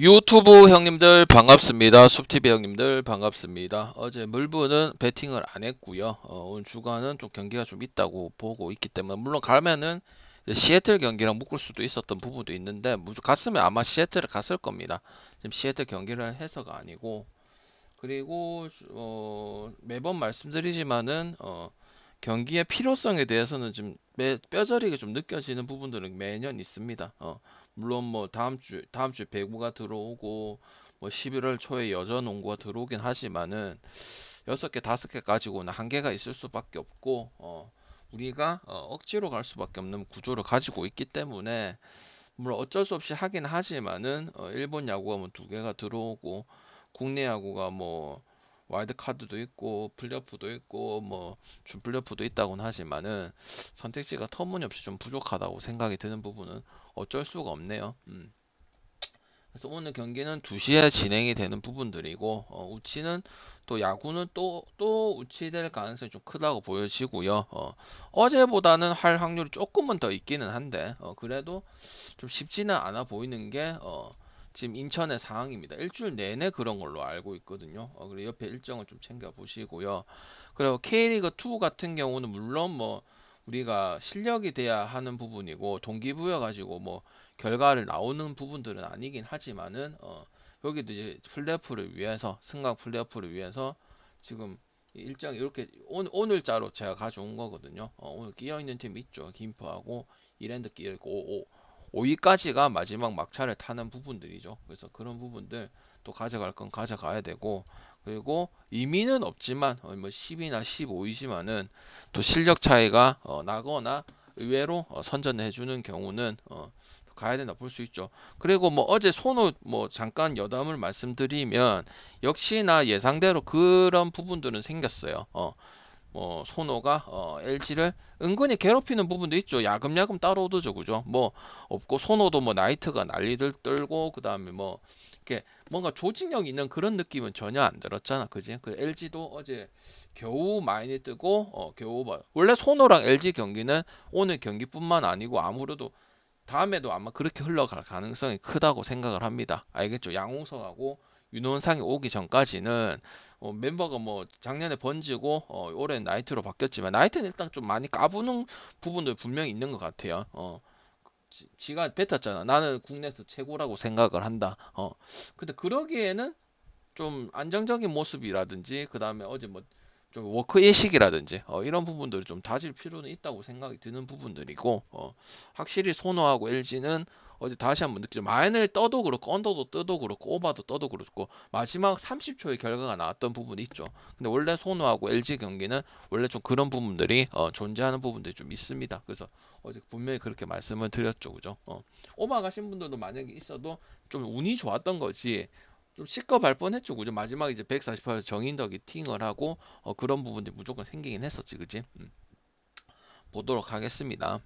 유튜브 형님들 반갑습니다. 숲TV 형님들 반갑습니다. 어제 물부는 배팅을 안 했고요. 오늘 주간은 좀 경기가 좀 있다고 보고 있기 때문에 물론 가면은 시애틀 경기랑 묶을 수도 있었던 부분도 있는데 갔으면 아마 시애틀을 갔을 겁니다. 지금 시애틀 경기를 해서가 아니고 그리고 매번 말씀드리지만은 경기의 필요성에 대해서는 지금 뼈저리게 좀 느껴지는 부분들은 매년 있습니다. 물론 뭐 다음 주 배구가 들어오고 뭐 11월 초에 여자 농구가 들어오긴 하지만은 6개 5개 가지고는 한계가 있을 수밖에 없고 우리가 억지로 갈 수밖에 없는 구조를 가지고 있기 때문에 물론 어쩔 수 없이 하긴 하지만은 일본 야구가 뭐 2개가 들어오고 국내 야구가 뭐 와일드 카드도 있고 플레이오프도 있고 뭐 준 플레이오프도 있다고는 하지만은 선택지가 터무니없이 좀 부족하다고 생각이 드는 부분은 어쩔 수가 없네요. 그래서 오늘 경기는 2시에 진행이 되는 부분들이고 우치는 또 야구는 또 우치될 가능성이 좀 크다고 보여지고요. 어제보다는 할 확률이 조금은 더 있기는 한데 그래도 좀 쉽지는 않아 보이는 게 지금 인천의 상황입니다. 일주일 내내 그런 걸로 알고 있거든요. 그리고 옆에 일정을 좀 챙겨 보시고요. 그리고 K리그 2 같은 경우는 물론 뭐 우리가 실력이 돼야 하는 부분이고 동기부여 가지고 뭐 결과를 나오는 부분들은 아니긴 하지만은 여기도 이제 플레이오프를 위해서 승강 플레이오프를 위해서 지금 일정이 이렇게 오늘자로 제가 가져온 거거든요. 오늘 끼어 있는 팀 있죠. 김포하고 이랜드 끼어 있고 5위까지가 마지막 막차를 타는 부분들이죠. 그래서 그런 부분들 또 가져갈 건 가져가야 되고 그리고 의미는 없지만 뭐 10이나 15이지만은 또 실력 차이가 나거나 의외로 선전을 해주는 경우는 가야 된다 볼 수 있죠. 그리고 뭐 어제 손호 뭐 잠깐 여담을 말씀드리면 역시나 예상대로 그런 부분들은 생겼어요. 손호가 LG를 은근히 괴롭히는 부분도 있죠. 야금야금 따라오더죠, 그죠? 뭐 없고 손호도 뭐 나이트가 난리들 떨고 그 다음에 뭐 이렇게 뭔가 조직력 있는 그런 느낌은 전혀 안 들었잖아, 그지? 그 LG도 어제 겨우 많이 뜨고 겨우 원래 손호랑 LG 경기는 오늘 경기뿐만 아니고 아무래도 다음에도 아마 그렇게 흘러갈 가능성이 크다고 생각을 합니다. 알겠죠? 양홍석하고 윤원상이 오기 전까지는 멤버가 뭐 작년에 번지고 올해 나이트로 바뀌었지만 나이트는 일단 좀 많이 까부는 부분도 분명히 있는 것 같아요. 지가 뱉었잖아. 나는 국내에서 최고라고 생각을 한다. 근데 그러기에는 좀 안정적인 모습이라든지 그 다음에 어제 뭐 좀 워크 예식이라든지 이런 부분들을 좀 다질 필요는 있다고 생각이 드는 부분들이고 확실히 손호하고 LG는 어제 다시 한번 느끼죠. 마인을 떠도 그렇고 언더도 떠도 그렇고 오바도 떠도 그렇고 마지막 30초의 결과가 나왔던 부분이 있죠. 근데 원래 손호하고 LG 경기는 원래 좀 그런 부분들이 존재하는 부분들이 좀 있습니다. 그래서 어제 분명히 그렇게 말씀을 드렸죠, 그죠? 오바 가신 분들도 만약에 있어도 좀 운이 좋았던 거지. 좀 시끄러울 뻔했죠, 그죠? 마지막에 이제 148에서 정인덕이 팅을 하고 그런 부분들이 무조건 생기긴 했었지, 그지? 보도록 하겠습니다.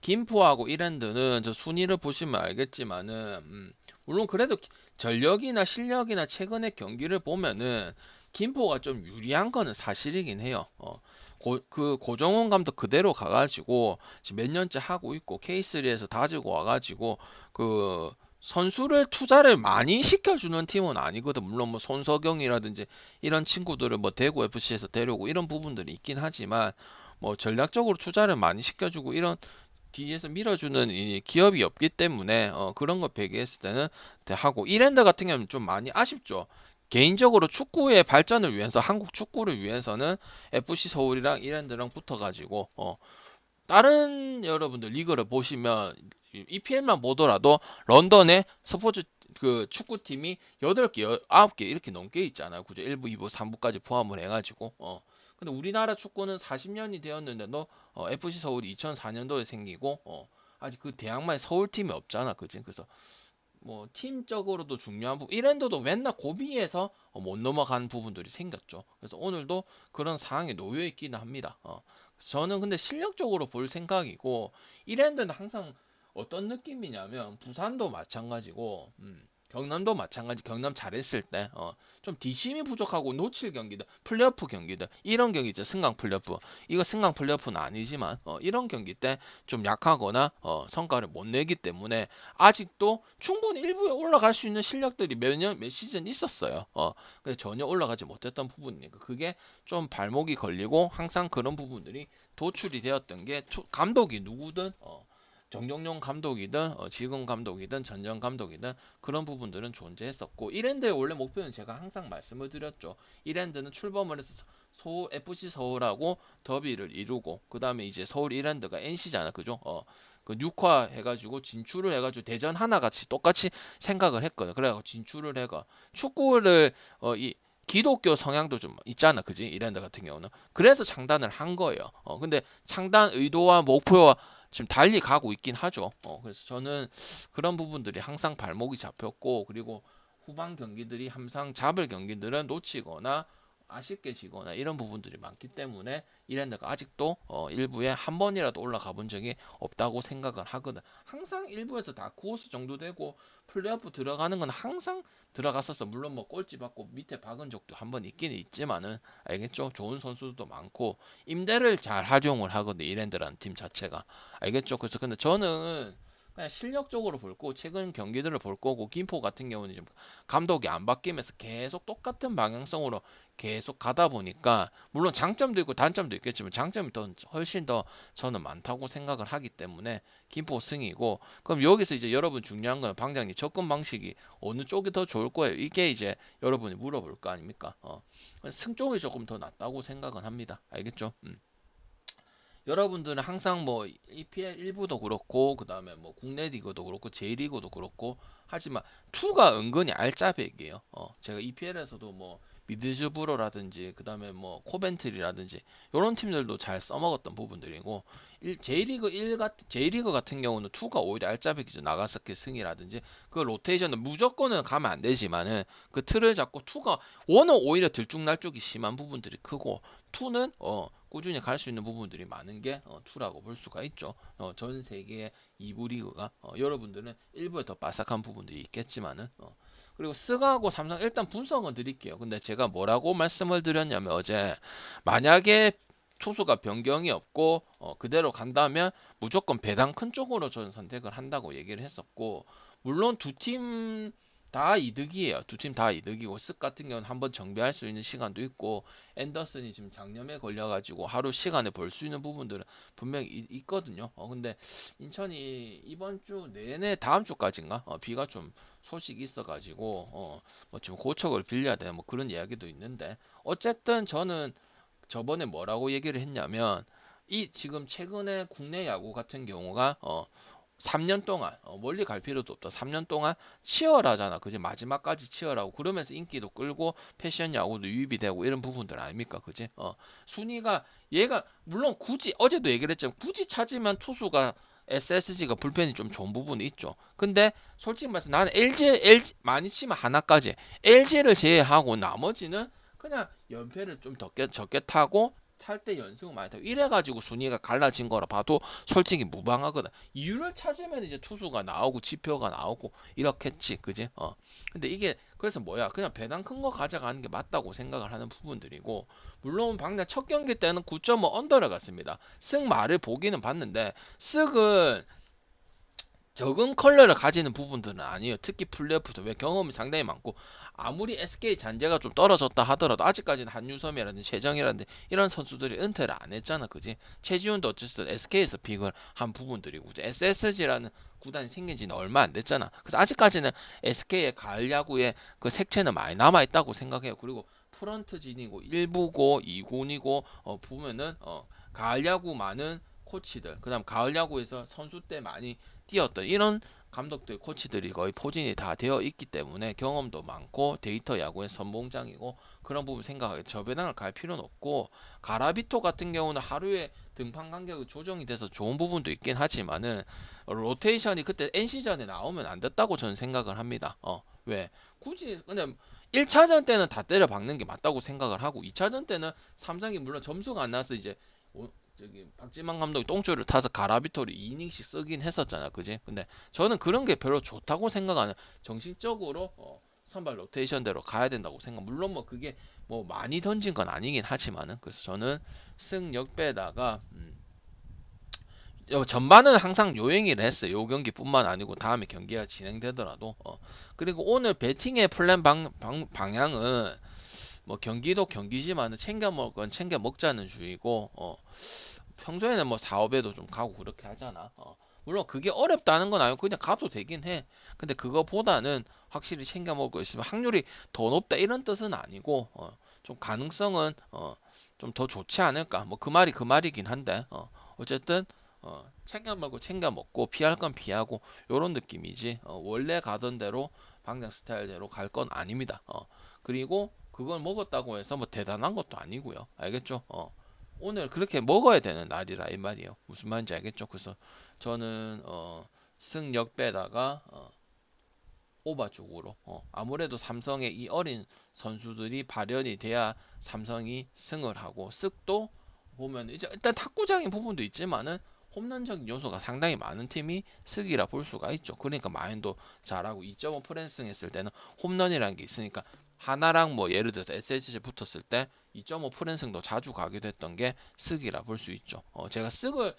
김포하고 이랜드는 저 순위를 보시면 알겠지만은 물론 그래도 전력이나 실력이나 최근의 경기를 보면은 김포가 좀 유리한 거는 사실이긴 해요. 그 고정원 감독 그대로 가가지고 지금 몇 년째 하고 있고 K3에서 다지고 와가지고 그 선수를 투자를 많이 시켜주는 팀은 아니거든. 물론 뭐 손석영이라든지 이런 친구들을 뭐 대구 FC에서 데려오고 이런 부분들이 있긴 하지만 뭐 전략적으로 투자를 많이 시켜주고 이런 뒤에서 밀어주는 이 기업이 없기 때문에 그런 거 배기했을 때는 하고 이랜드 같은 경우는 좀 많이 아쉽죠. 개인적으로 축구의 발전을 위해서 한국 축구를 위해서는 FC 서울이랑 이랜드랑 붙어가지고 다른 여러분들 리그를 보시면 EPL만 보더라도 런던에 스포츠 그 축구팀이 8개, 9개 이렇게 넘게 있잖아요. 그죠? 1부, 2부, 3부까지 포함을 해가지고. 근데 우리나라 축구는 40년이 되었는데도 FC 서울이 2004년도에 생기고 아직 그 대학만의 서울팀이 없잖아. 그지? 그래서 뭐 팀적으로도 중요한 부분 이랜드도 맨날 고비에서 못 넘어가는 부분들이 생겼죠. 그래서 오늘도 그런 상황에 놓여 있기는 합니다. 저는 근데 실력적으로 볼 생각이고 이랜드는 항상 어떤 느낌이냐면 부산도 마찬가지고 경남도 마찬가지. 경남 잘했을 때 좀 뒷심이 부족하고 놓칠 경기들, 플레이오프 경기들, 이런 경기 있죠. 승강 플레이오프. 이거 승강 플레이오프는 아니지만 이런 경기 때 좀 약하거나 성과를 못 내기 때문에 아직도 충분히 일부에 올라갈 수 있는 실력들이 몇 시즌 있었어요. 근데 전혀 올라가지 못했던 부분이니까 그게 좀 발목이 걸리고 항상 그런 부분들이 도출이 되었던 게 감독이 누구든 정종용 감독이든 지금 감독이든 전전 감독이든 그런 부분들은 존재했었고, 이랜드의 원래 목표는 제가 항상 말씀을 드렸죠. 이랜드는 출범을 해서 FC 서울하고 더비를 이루고 그 다음에 이제 서울 이랜드가 NC잖아, 그죠? 그 6화 해가지고 진출을 해가지고 대전 하나같이 똑같이 생각을 했거든. 그래가지고 진출을 해가 축구를 이 기독교 성향도 좀 있잖아, 그지? 이랜드 같은 경우는 그래서 창단을 한 거예요. 근데 창단 의도와 목표와 지금 달리 가고 있긴 하죠. 그래서 저는 그런 부분들이 항상 발목이 잡혔고, 그리고 후반 경기들이 항상 잡을 경기들은 놓치거나 아쉽게 지거나 이런 부분들이 많기 때문에 이랜드가 아직도 일부에 한 번이라도 올라가 본 적이 없다고 생각을 하거든. 항상 일부에서 다크호스 정도 되고 플레이오프 들어가는 건 항상 들어갔었어. 물론 뭐 꼴찌 받고 밑에 박은 적도 한 번 있긴 있지만은, 알겠죠? 좋은 선수도 많고 임대를 잘 활용을 하거든, 이랜드라는 팀 자체가. 알겠죠? 그래서 근데 저는 그냥 실력적으로 볼 거고 최근 경기들을 볼 거고, 김포 같은 경우는 좀 감독이 안 바뀌면서 계속 똑같은 방향성으로 계속 가다 보니까 물론 장점도 있고 단점도 있겠지만 장점이 더 훨씬 더 저는 많다고 생각을 하기 때문에 김포 승이고, 그럼 여기서 이제 여러분 중요한 건 방장님 접근 방식이 어느 쪽이 더 좋을 거예요? 이게 이제 여러분이 물어볼 거 아닙니까? 승 쪽이 조금 더 낫다고 생각은 합니다. 알겠죠? 여러분들은 항상 뭐 EPL 1부도 그렇고 그 다음에 뭐 국내 리그도 그렇고 J리그도 그렇고 하지만 2가 은근히 알짜배기예요. 제가 EPL에서도 뭐 미드즈브로라든지 그 다음에 뭐 코벤트리라든지 이런 팀들도 잘 써먹었던 부분들이고, J리그 같은 경우는 2가 오히려 알짜배기죠. 나가사키 승이라든지 그 로테이션은 무조건은 가면 안 되지만은 그 틀을 잡고 2가 1은 오히려 들쭉날쭉이 심한 부분들이 크고 2는 꾸준히 갈 수 있는 부분들이 많은 게 2라고 볼 수가 있죠. 전 세계의 2부 리그가 여러분들은 1부에 더 바삭한 부분들이 있겠지만은 그리고 스가하고 삼성 일단 분석은 드릴게요. 근데 제가 뭐라고 말씀을 드렸냐면 어제 만약에 투수가 변경이 없고 그대로 간다면 무조건 배당 큰 쪽으로 저는 선택을 한다고 얘기를 했었고, 물론 두 팀 다 이득이에요. 두 팀 다 이득이고 쓱 같은 경우는 한번 정비할 수 있는 시간도 있고 앤더슨이 지금 장염에 걸려가지고 하루 시간에 볼 수 있는 부분들은 분명히 있거든요. 근데 인천이 이번 주 내내 다음 주까지인가 비가 좀 소식이 있어가지고 뭐 지금 고척을 빌려야 돼 뭐 그런 이야기도 있는데, 어쨌든 저는 저번에 뭐라고 얘기를 했냐면 이 지금 최근에 국내 야구 같은 경우가 3년 동안 멀리 갈 필요도 없다. 3년 동안 치열하잖아. 그지? 마지막까지 치열하고 그러면서 인기도 끌고 패션 야구도 유입이 되고 이런 부분들 아닙니까? 그지? 순위가 얘가 물론 굳이 어제도 얘기를 했지만 굳이 찾으면 투수가 SSG가 불펜이 좀 좋은 부분이 있죠. 근데 솔직히 말해서 나는 LG 많이 치면 하나까지 LG를 제외하고 나머지는 그냥 연패를 좀 적게 타고 탈 때 연승을 많이 타고 이래가지고 순위가 갈라진 거라 봐도 솔직히 무방하거든. 이유를 찾으면 이제 투수가 나오고 지표가 나오고 이렇겠지, 그지? 근데 이게 그래서 뭐야? 그냥 배당 큰 거 가져가는 게 맞다고 생각을 하는 부분들이고, 물론 방금 첫 경기 때는 9.5 언더를 갔습니다. 승 말을 보기는 봤는데 쓱은 적은 컬러를 가지는 부분들은 아니에요. 특히 플레이오프도 왜 경험이 상당히 많고, 아무리 SK 잔재가 좀 떨어졌다 하더라도 아직까지는 한유섬이라든지 최정이라든지 이런 선수들이 은퇴를 안 했잖아, 그지? 최지훈도 어쨌든 SK에서 픽을 한 부분들이고 SSG라는 구단이 생긴 지는 얼마 안 됐잖아. 그래서 아직까지는 SK의 가을 야구의 그 색채는 많이 남아 있다고 생각해요. 그리고 프런트진이고 1부고 2군이고 보면은 가을 야구 많은 코치들, 그다음 가을 야구에서 선수 때 많이 뛰었던 이런 감독들, 코치들이 거의 포진이 다 되어 있기 때문에 경험도 많고 데이터 야구의 선봉장이고 그런 부분 생각하게 저배당을 갈 필요는 없고, 가라비토 같은 경우는 하루에 등판 간격이 조정이 돼서 좋은 부분도 있긴 하지만은 로테이션이 그때 NC전에 나오면 안 됐다고 저는 생각을 합니다. 왜? 굳이 그냥 1차전 때는 다 때려 박는 게 맞다고 생각을 하고 2차전 때는 삼성이 물론 점수가 안 나서 이제 저기 박지만 감독이 똥줄을 타서 가라비토를 2이닝씩 쓰긴 했었잖아, 그지? 근데 저는 그런 게 별로 좋다고 생각하는. 정신적으로 선발 로테이션대로 가야 된다고 생각. 물론 뭐 그게 뭐 많이 던진 건 아니긴 하지만은. 그래서 저는 승역배다가 전반은 항상 요행이를 했어요. 요 경기뿐만 아니고 다음에 경기가 진행되더라도. 그리고 오늘 배팅의 플랜 방향은 뭐 경기도 경기지만은 챙겨 먹을 건 챙겨 먹자는 주의고, 평소에는 뭐 사업에도 좀 가고 그렇게 하잖아. 물론 그게 어렵다는 건 아니고 그냥 가도 되긴 해. 근데 그거보다는 확실히 챙겨 먹을 거 있으면 확률이 더 높다 이런 뜻은 아니고, 좀 가능성은 좀 더 좋지 않을까. 뭐 그 말이 그 말이긴 한데, 어쨌든 챙겨 먹고 챙겨 먹고 피할 건 피하고 요런 느낌이지. 원래 가던 대로 방장 스타일대로 갈 건 아닙니다. 그리고 그걸 먹었다고 해서 뭐 대단한 것도 아니고요. 알겠죠? 오늘 그렇게 먹어야 되는 날이라 이 말이에요. 무슨 말인지 알겠죠? 그래서 저는 승역배다가 오바 쪽으로, 아무래도 삼성의 이 어린 선수들이 발현이 돼야 삼성이 승을 하고, 쓱도 보면 이제 일단 탁구장인 부분도 있지만은 홈런적인 요소가 상당히 많은 팀이 쓱이라 볼 수가 있죠. 그러니까 마인도 잘하고 2.5 프랜승 했을 때는 홈런이라는 게 있으니까, 하나랑 뭐 예를 들어서 SSG 붙었을 때 2.5 프랜승도 자주 가기도 했던 게 쓱이라 볼 수 있죠. 제가 쓱을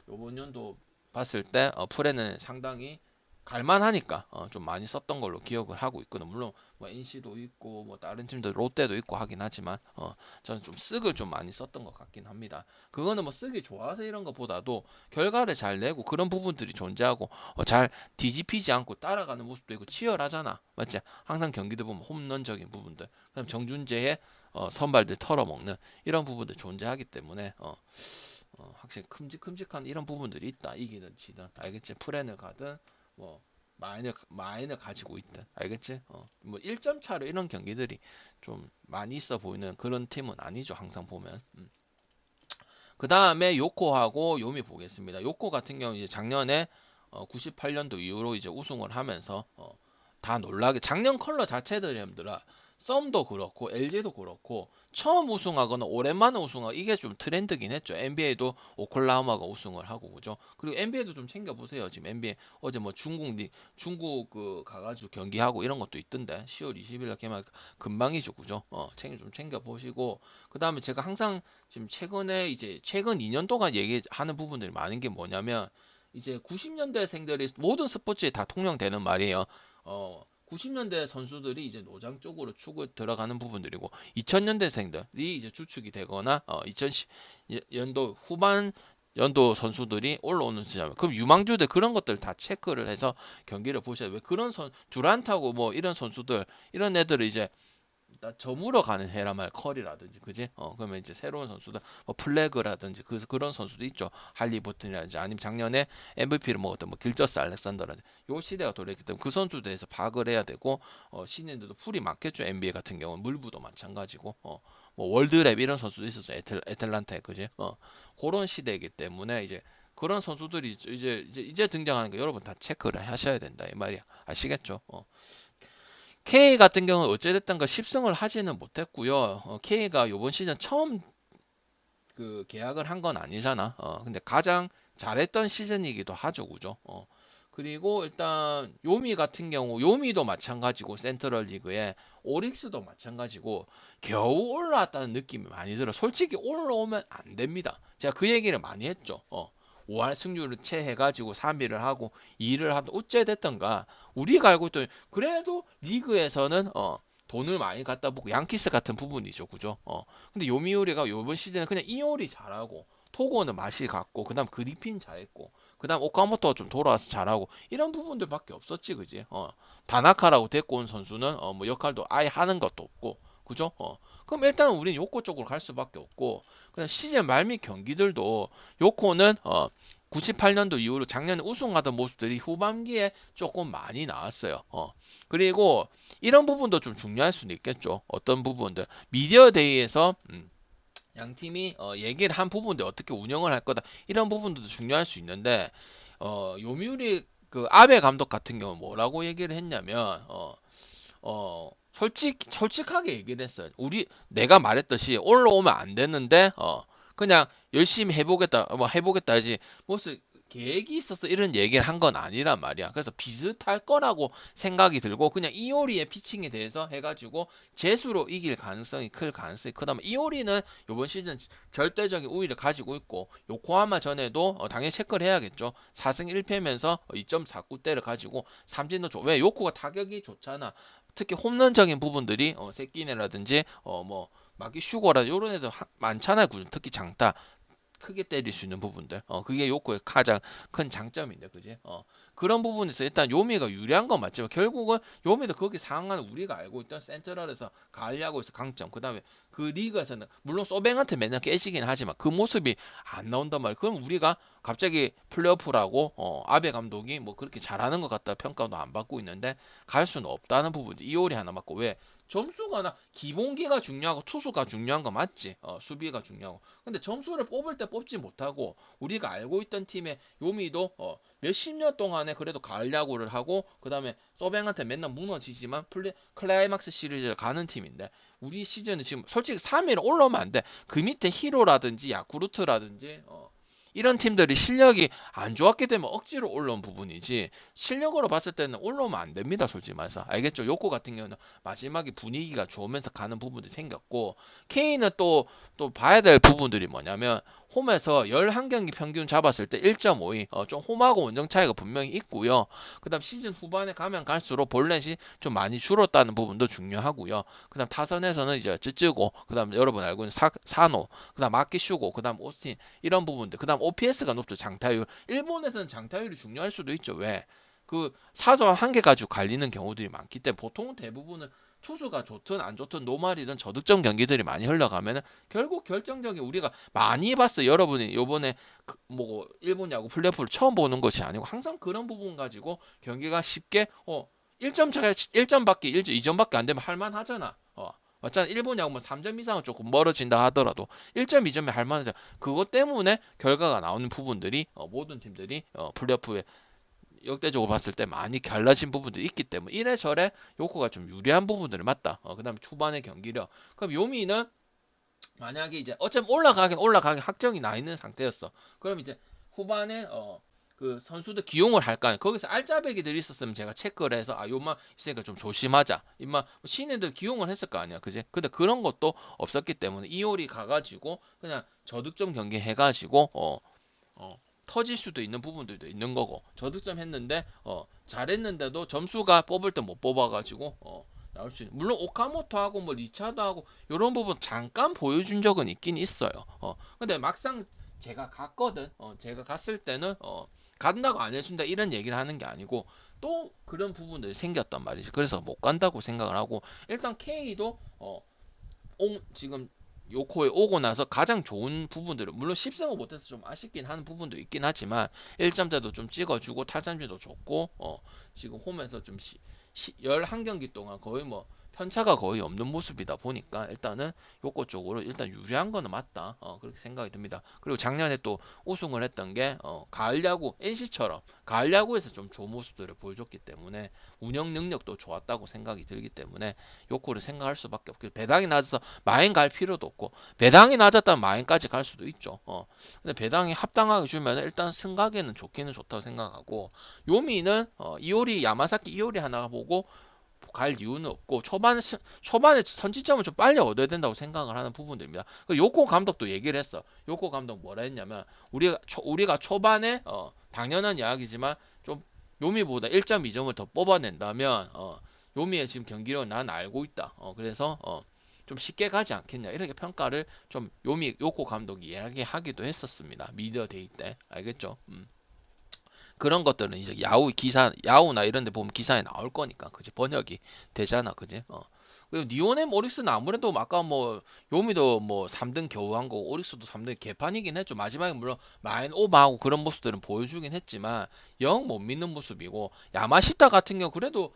요번 연도 봤을 때 프레는 상당히 갈만하니까 좀 많이 썼던 걸로 기억을 하고 있거든. 물론 뭐 NC도 있고 뭐 다른 팀도 롯데도 있고 하긴 하지만, 저는 좀 쓱을 좀 많이 썼던 것 같긴 합니다. 그거는 뭐 쓱이 좋아서 이런 것보다도 결과를 잘 내고 그런 부분들이 존재하고, 잘 뒤집히지 않고 따라가는 모습도 있고 치열하잖아, 맞지? 항상 경기도 보면 홈런적인 부분들, 그다음 정준재의 선발들 털어먹는 이런 부분들 존재하기 때문에, 확실히 큼직큼직한 이런 부분들이 있다. 이기든 지든 알겠지? 프렌을 가든 뭐 마인을 가지고 있든 알겠지? 뭐 1점 차로 이런 경기들이 좀 많이 있어 보이는 그런 팀은 아니죠. 항상 보면. 그 다음에 요코하고 요미 보겠습니다. 요코 같은 경우 이제 작년에 98년도 이후로 이제 우승을 하면서, 다 놀라게 작년 컬러 자체들이들아, 썸도 그렇고 LG도 그렇고 처음 우승하거나 오랜만에 우승하고 이게 좀 트렌드긴 했죠. NBA도 오클라호마가 우승을 하고 그죠. 그리고 NBA도 좀 챙겨 보세요. 지금 NBA 어제 뭐 중국 그 가가지고 경기하고 이런 것도 있던데 10월 20일 날 개막 금방이죠, 그죠. 좀 챙겨 보시고, 그 다음에 제가 항상 지금 최근에 이제 최근 2년 동안 얘기하는 부분들이 많은 게 뭐냐면, 이제 90년대생들이 모든 스포츠에 다 통용되는 말이에요. 90년대 선수들이 이제 노장 쪽으로 축을 들어가는 부분들이고, 2000년대생들이 이제 주축이 되거나 2010년도 후반 연도 선수들이 올라오는 시점. 그럼 유망주들 그런 것들 다 체크를 해서 경기를 보셔야 돼요. 왜 그런 듀란트하고 뭐 이런 선수들, 이런 애들을 이제 저물어 가는 해란 말, 컬이라든지 그지. 그러면 이제 새로운 선수들 뭐 플래그라든지 그런 선수도 있죠. 할리버튼이라든지 아니면 작년에 MVP를 먹었던 뭐 길저스 알렉산더라든지 요 시대가 돌아있기 때문에 그 선수들에서 파악을 해야 되고, 신인들도 풀이 많겠죠. NBA 같은 경우는 물부도 마찬가지고, 뭐 월드랩 이런 선수도 있었죠. 애틀란타에 그지. 그런 시대이기 때문에 이제 그런 선수들이 이제 등장하는 거 여러분 다 체크를 하셔야 된다 이 말이야. 아시겠죠? K 같은 경우는 어찌됐든 그 10승을 하지는 못했고요. K가 이번 시즌 처음 그 계약을 한 건 아니잖아. 근데 가장 잘했던 시즌이기도 하죠, 그죠? 그리고 일단 요미 같은 경우, 요미도 마찬가지고 센트럴 리그에 오릭스도 마찬가지고 겨우 올라왔다는 느낌이 많이 들어. 솔직히 올라오면 안 됩니다. 제가 그 얘기를 많이 했죠. 5할 승률을 채해가지고 3위를 하고 2위를 하든 어째됐던가, 우리가 알고 있던 그래도 리그에서는 돈을 많이 갖다 보고 양키스 같은 부분이죠, 그죠? 근데 요미우리가 요번 시즌에 그냥 이오리 잘하고 토고는 맛이 갔고, 그다음 그리핀 잘했고, 그다음 오카모토가 좀 돌아와서 잘하고 이런 부분들밖에 없었지, 그지? 다나카라고 데리고 온 선수는 뭐 역할도 아예 하는 것도 없고, 그죠? 그럼 일단 우린 요코 쪽으로 갈 수밖에 없고, 그냥 시즌 말 및 경기들도 요코는 98년도 이후로 작년에 우승하던 모습들이 후반기에 조금 많이 나왔어요. 그리고 이런 부분도 좀 중요할 수는 있겠죠. 어떤 부분들 미디어 데이에서 양 팀이 얘기를 한 부분들 어떻게 운영을 할 거다 이런 부분들도 중요할 수 있는데, 요미우리 그 아베 감독 같은 경우 뭐라고 얘기를 했냐면, 솔직하게 얘기를 했어요. 내가 말했듯이 올라오면 안 되는데, 그냥 열심히 해보겠다 뭐 해보겠다 하지 무슨 계획이 있어서 이런 얘기를 한 건 아니란 말이야. 그래서 비슷할 거라고 생각이 들고 그냥 이오리의 피칭에 대해서 해가지고 재수로 이길 가능성이 클 가능성이 크다면 이오리는 이번 시즌 절대적인 우위를 가지고 있고 요코하마 전에도 당연히 체크를 해야겠죠. 4승 1패면서 2.49대를 가지고 삼진도 왜 요코가 타격이 좋잖아. 특히 홈런적인 부분들이 세끼네라든지 뭐 마기 슈거라 이런 애들 많잖아요. 특히 장타 크게 때릴 수 있는 부분들 그게 요코의 가장 큰 장점인데 그지 그런 부분에서 일단 요미가 유리한 건 맞지만 결국은 요미도 거기 상황은 우리가 알고 있던 센트럴에서 가을 야구에서 강점 그 다음에 그 리그에서는 물론 소뱅한테 맨날 깨지긴 하지만 그 모습이 안 나온단 말이야. 그럼 우리가 갑자기 플레이오프라고 아베 감독이 뭐 그렇게 잘하는 것 같다 평가도 안 받고 있는데 갈 수는 없다는 부분이 이홀이 하나 맞고 왜 점수가 나 기본기가 중요하고 투수가 중요한 거 맞지 수비가 중요하고 근데 점수를 뽑을 때 뽑지 못하고 우리가 알고 있던 팀의 요미도 몇십 년 동안에 그래도 가을 야구를 하고 그 다음에 소뱅한테 맨날 무너지지만 클라이막스 시리즈를 가는 팀인데 우리 시즌은 지금 솔직히 3위로 올라오면 안 돼. 그 밑에 히로라든지 야쿠르트라든지 이런 팀들이 실력이 안 좋았기 때문에 억지로 올라온 부분이지 실력으로 봤을 때는 올라오면 안 됩니다. 솔직히 말해서 알겠죠. 요코 같은 경우는 마지막에 분위기가 좋으면서 가는 부분들이 생겼고 K는 또 봐야 될 부분들이 뭐냐면 홈에서 11경기 평균 잡았을 때 1.52 좀 홈하고 원정 차이가 분명히 있고요. 그 다음 시즌 후반에 가면 갈수록 볼넷이 좀 많이 줄었다는 부분도 중요하고요. 그 다음 타선에서는 이제 쯔쯔고 그 다음 여러분 알고 있는 사노 그 다음 마키슈고 그 다음 오스틴 이런 부분들 그 다음 OPS가 높죠. 장타율 일본에서는 장타율이 중요할 수도 있죠. 왜? 그 사소한 한 개 가지고 갈리는 경우들이 많기 때문에 보통 대부분은 투수가 좋든 안 좋든 노말이든 저득점 경기들이 많이 흘러가면은 결국 결정적인 우리가 많이 봤어. 여러분이 요번에 뭐 일본 야구 플레이오프를 처음 보는 것이 아니고 항상 그런 부분 가지고 경기가 쉽게 1점 차가 1점밖에 2점밖에 안 되면 할만 하잖아. 맞잖아. 일본 야구는 3점 이상은 조금 멀어진다 하더라도 1.2점이 할만하잖아. 그것 때문에 결과가 나오는 부분들이 모든 팀들이 플레이오프에 역대적으로 봤을 때 많이 갈라진 부분들이 있기 때문에 이래저래 요코가 좀 유리한 부분들을 맞다. 그 다음에 초반의 경기력. 그럼 요미는 만약에 이제 어차피 올라가긴 확정이 나 있는 상태였어. 그럼 이제 후반에 그 선수들 기용을 할까? 거기서 알짜배기들이 있었으면 제가 체크를 해서 요만 있으니까 좀 조심하자. 임마 신인들 기용을 했을 거 아니야, 그지? 근데 그런 것도 없었기 때문에 이홀이 가가지고 그냥 저득점 경기 해가지고 터질 수도 있는 부분들도 있는 거고 저득점 했는데 잘했는데도 점수가 뽑을 때 못 뽑아가지고 나올 수 있는 물론 오카모토하고 뭐 리차드하고 이런 부분 잠깐 보여준 적은 있긴 있어요. 근데 막상 제가 갔거든. 제가 갔을 때는 간다고 안 해준다 이런 얘기를 하는 게 아니고 또 그런 부분들이 생겼단 말이지. 그래서 못 간다고 생각을 하고 일단 K도 지금 요코에 오고 나서 가장 좋은 부분들은 물론 10승을 못해서 좀 아쉽긴 하는 부분도 있긴 하지만 1점대도 좀 찍어주고 탈삼진도 좋고 지금 홈에서 좀 11경기 동안 거의 뭐 편차가 거의 없는 모습이다 보니까 일단은 요거 쪽으로 일단 유리한 거는 맞다 그렇게 생각이 듭니다. 그리고 작년에 또 우승을 했던 게 가을 야구 NC처럼 가을 야구에서 좀 좋은 모습들을 보여줬기 때문에 운영 능력도 좋았다고 생각이 들기 때문에 요거를 생각할 수밖에 없고 배당이 낮아서 마인 갈 필요도 없고 배당이 낮았다면 마인까지 갈 수도 있죠. 근데 배당이 합당하게 주면 일단 승각에는 좋기는 좋다고 생각하고 요미는 이오리 야마사키 이오리 하나 보고 갈 이유는 없고 초반에 선취점을 좀 빨리 얻어야 된다고 생각을 하는 부분들입니다. 그리고 요코 감독도 얘기를 했어. 요코 감독 뭐라 했냐면 우리가 초반에 당연한 이야기지만 좀 요미보다 1.2점을 더 뽑아낸다면 요미의 지금 경기력은 난 알고 있다. 그래서 좀 쉽게 가지 않겠냐 이렇게 평가를 좀 요코 감독이 이야기하기도 했었습니다. 미디어 데이 때 알겠죠? 그런 것들은 이제 야후나 이런 데 보면 기사에 나올 거니까, 그지? 번역이 되잖아, 그지? 그리고 니오넴 오릭스는 아무래도 아까 뭐 요미도 뭐 3등 겨우 한 거고 오릭스도 3등 개판이긴 했죠. 마지막에 물론 마인 오버하고 그런 모습들은 보여주긴 했지만 영 못 믿는 모습이고 야마시타 같은 경우 그래도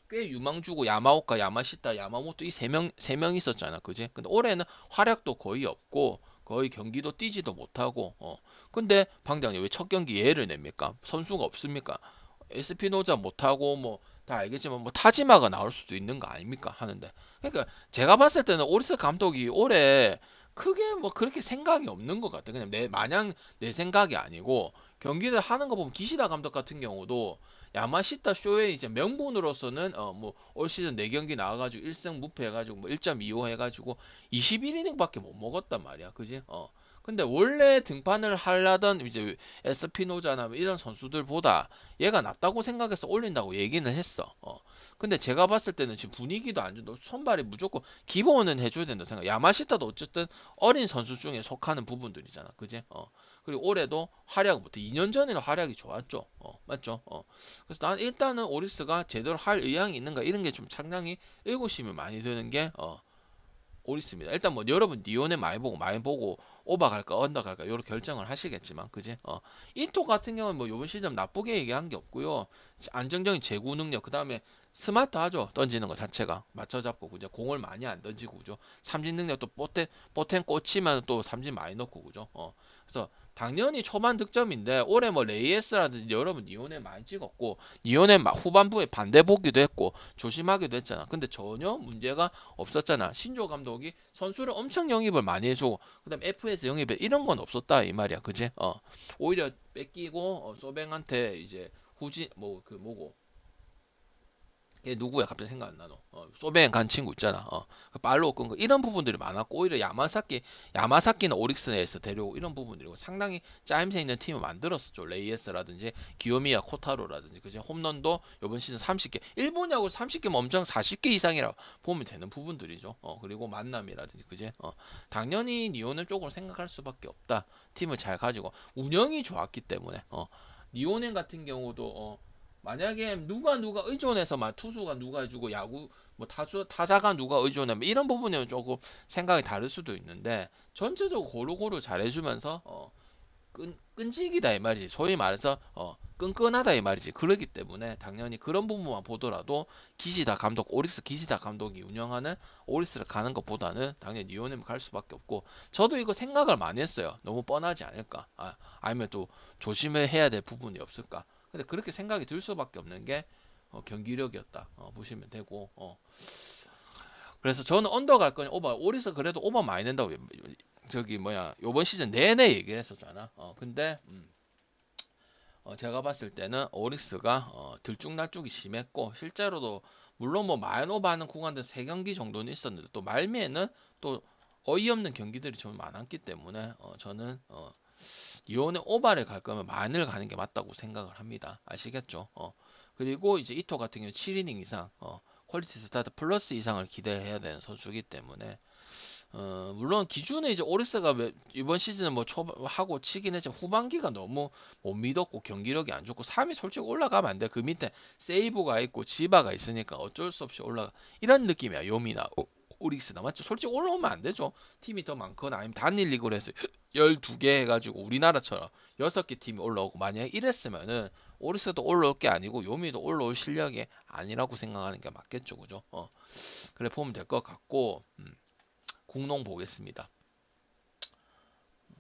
꽤 유망주고 야마오카, 야마시타, 야마모토 이 세 명 있었잖아, 그지? 근데 올해는 활약도 거의 없고 거의 경기도 뛰지도 못하고 근데 방장님 왜 첫 경기 예를 냅니까? 선수가 없습니까? 에스피노자 못하고 뭐 다 알겠지만 뭐 타지마가 나올 수도 있는 거 아닙니까? 하는데 그러니까 제가 봤을 때는 오리스 감독이 올해 크게 뭐 그렇게 생각이 없는 것 같아. 그냥 마냥 내 생각이 아니고 경기를 하는 거 보면 기시다 감독 같은 경우도 야마시타 쇼의 이제 명분으로서는 뭐 올 시즌 4경기 나와가지고 1승 무패 해가지고 뭐 1.25 해가지고 21이닝밖에 못 먹었단 말이야. 그지? 근데 원래 등판을 하려던 이제 에스피노자나 뭐 이런 선수들보다 얘가 낫다고 생각해서 올린다고 얘기는 했어. 근데 제가 봤을 때는 지금 분위기도 안 좋고 선발이 무조건 기본은 해줘야 된다 생각. 야마시타도 어쨌든 어린 선수 중에 속하는 부분들이잖아. 그지? 그리고 올해도 활약부터 2년 전에는 활약이 좋았죠. 맞죠? 그래서 난 일단은 오리스가 제대로 할 의향이 있는가 이런 게 좀 상당히 의구심이 많이 드는 게 오리스입니다. 일단 뭐 여러분 니온에 많이 보고 오바 갈까 언더 갈까 요런 결정을 하시겠지만 그지? 이토 같은 경우는 뭐 요번 시즌 나쁘게 얘기한 게 없고요. 안정적인 제구 능력 그다음에 스마트하죠. 던지는 거 자체가 맞춰 잡고 그죠? 공을 많이 안 던지고 그죠? 삼진 능력도 뽀텐 꽂히면 또 삼진 많이 넣고 그죠? 그래서 당연히 초반 득점인데 올해 뭐 레이에스라든지 여러분 니온에 많이 찍었고 니온에 후반부에 반대 보기도 했고 조심하기도 했잖아. 근데 전혀 문제가 없었잖아. 신조 감독이 선수를 엄청 영입을 많이 해주고 그다음 FS 영입에 이런 건 없었다 이 말이야. 그지? 오히려 뺏기고 소뱅한테 이제 후지 뭐 그 뭐고 얘 누구야 갑자기 생각 안 나노. 소뱅 간 친구 있잖아. 그 팔로우 끈 거 이런 부분들이 많았고 오히려 야마사키는 오릭스에서 데려오고 이런 부분들이고 상당히 짜임새 있는 팀을 만들었었죠. 레이에스라든지 기요미야 코타로라든지 그지? 홈런도 이번 시즌 30개 일본 야구 30개면 엄청 40개 이상이라고 보면 되는 부분들이죠. 그리고 만남이라든지 그지? 당연히 니오는 쪽으로 생각할 수밖에 없다. 팀을 잘 가지고 운영이 좋았기 때문에 니오넨 같은 경우도 만약에 누가 의존해서 막 투수가 누가 해주고 야구 뭐 타자가 누가 의존하면 이런 부분이면 조금 생각이 다를 수도 있는데 전체적으로 고루고루 잘해주면서 끈질기다 이 말이지. 소위 말해서 끈끈하다 이 말이지. 그러기 때문에 당연히 그런 부분만 보더라도 오릭스 기시다 감독이 운영하는 오릭스를 가는 것보다는 당연히 니오넴 갈 수밖에 없고 저도 이거 생각을 많이 했어요. 너무 뻔하지 않을까? 아니면 또 조심을 해야 될 부분이 없을까? 근데 그렇게 생각이 들 수밖에 없는 게 경기력이었다. 보시면 되고 그래서 저는 언더 갈 거니 오버 오리스 그래도 오버 많이 낸다고 저기 뭐야 요번 시즌 내내 얘기를 했었잖아. 근데 제가 봤을 때는 오릭스가 들쭉날쭉이 심했고 실제로도 물론 뭐 마인 오버하는 구간들 3경기 정도는 있었는데 또 말미에는 또 어이없는 경기들이 좀 많았기 때문에 저는 이온의 오바를 갈 거면 만을 가는 게 맞다고 생각을 합니다. 아시겠죠? 그리고 이제 이토 같은 경우 7이닝 이상 퀄리티 스타트 플러스 이상을 기대를 해야 되는 선수이기 때문에 물론 기준에 이제 오리스가 이번 시즌은 뭐 하고 치긴 했지만 후반기가 너무 못 믿었고 경기력이 안 좋고 3위 솔직히 올라가면 안 돼. 그 밑에 세이브가 있고 지바가 있으니까 어쩔 수 없이 올라가. 이런 느낌이야. 요미나 오릭스나 맞죠? 솔직히 올라오면 안 되죠. 팀이 더 많거나 아니면 단일 리그로 해서 12개 해가지고 우리나라처럼 6개 팀이 올라오고 만약에 이랬으면은 오릭스도 올라올 게 아니고 요미도 올라올 실력이 아니라고 생각하는 게 맞겠죠. 그죠? 그래 보면 될 것 같고 공농 보겠습니다.